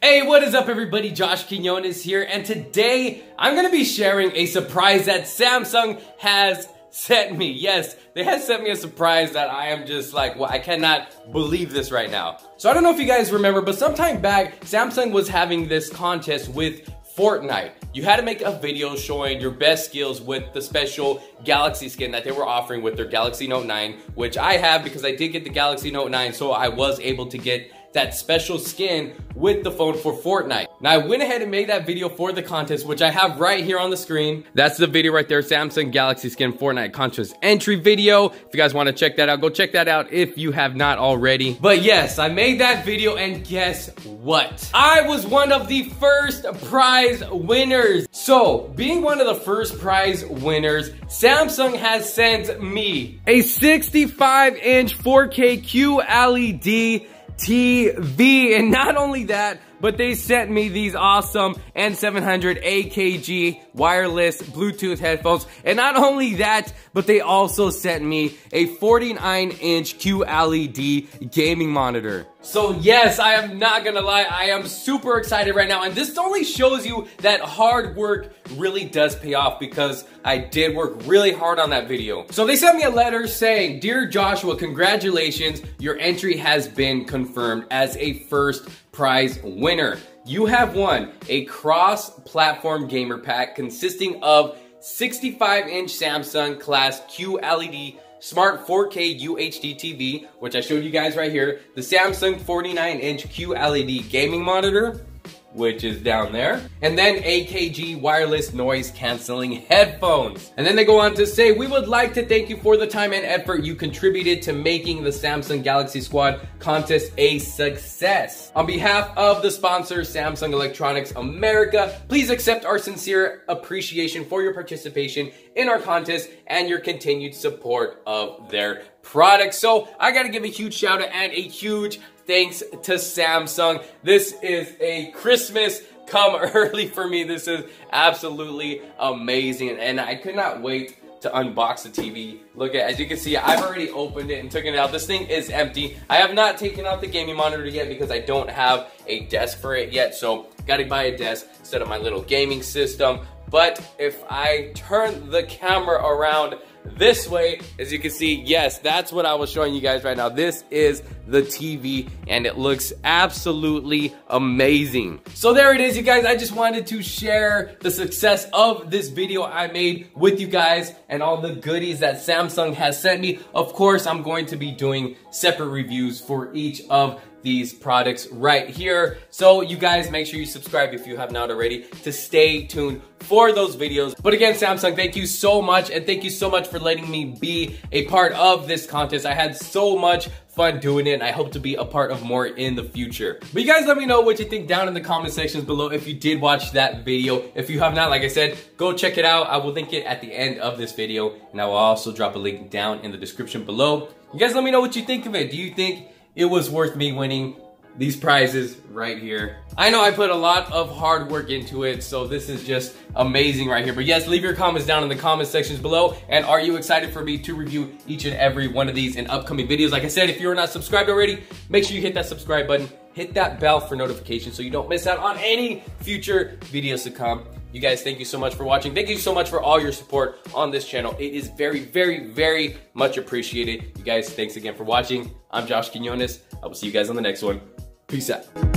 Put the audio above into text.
Hey, what is up everybody? Josh Quinones here, and today I'm gonna be sharing a surprise that Samsung has sent me. Yes, they have sent me a surprise that I am just like, well, I cannot believe this right now. So I don't know if you guys remember, but sometime back, Samsung was having this contest with Fortnite. You had to make a video showing your best skills with the special Galaxy skin that they were offering with their Galaxy Note 9, which I have because I did get the Galaxy Note 9, so I was able to get that special skin with the phone for Fortnite. Now I went ahead and made that video for the contest, which I have right here on the screen. That's the video right there, Samsung Galaxy Skin Fortnite contest entry video. If you guys want to check that out, go check that out if you have not already. But yes, I made that video, and guess what? I was one of the first prize winners. So, being one of the first prize winners, Samsung has sent me a 65-inch 4K QLED TV, and not only that, but they sent me these awesome N700 AKG wireless Bluetooth headphones. And not only that, but they also sent me a 49-inch QLED gaming monitor. So yes, I am not gonna lie, I am super excited right now. And this only shows you that hard work really does pay off, because I did work really hard on that video. So they sent me a letter saying, "Dear Joshua, congratulations, your entry has been confirmed as a first prize winner. You have won a cross-platform gamer pack consisting of 65-inch Samsung class QLED Smart 4K UHD TV, which I showed you guys right here, the Samsung 49-inch QLED gaming monitor, which is down there, and then AKG wireless noise canceling headphones." And then they go on to say, "We would like to thank you for the time and effort you contributed to making the Samsung Galaxy Squad contest a success. On behalf of the sponsor, Samsung Electronics America, please accept our sincere appreciation for your participation in our contest and your continued support of their products." So I gotta give a huge shout out and a huge thanks to Samsung. This is a Christmas come early for me. This is absolutely amazing, and I could not wait to unbox the TV. Look at, as you can see, I've already opened it and taken it out. This thing is empty. I have not taken out the gaming monitor yet because I don't have a desk for it yet, so gotta buy a desk, set up my little gaming system. But if I turn the camera around this way, as you can see, yes, that's what I was showing you guys right now. This is the TV, and it looks absolutely amazing. So there it is, you guys. I just wanted to share the success of this video I made with you guys and all the goodies that Samsung has sent me. Of course, I'm going to be doing separate reviews for each of these products right here. So you guys, make sure you subscribe if you have not already to stay tuned for those videos. But again, Samsung, thank you so much, and thank you so much for letting me be a part of this contest. I had so much fun doing it, and I hope to be a part of more in the future. But you guys, let me know what you think down in the comment sections below if you did watch that video. If you have not, like I said, go check it out. I will link it at the end of this video, and I will also drop a link down in the description below. You guys, let me know what you think of it. Do you think it was worth me winning these prizes right here? I know I put a lot of hard work into it, so this is just amazing right here. But yes, leave your comments down in the comment sections below. And are you excited for me to review each and every one of these in upcoming videos? Like I said, if you're not subscribed already, make sure you hit that subscribe button, hit that bell for notifications so you don't miss out on any future videos to come. You guys, thank you so much for watching. Thank you so much for all your support on this channel. It is very, very, very much appreciated. You guys, thanks again for watching. I'm Josh Quinones. I will see you guys on the next one. Peace out.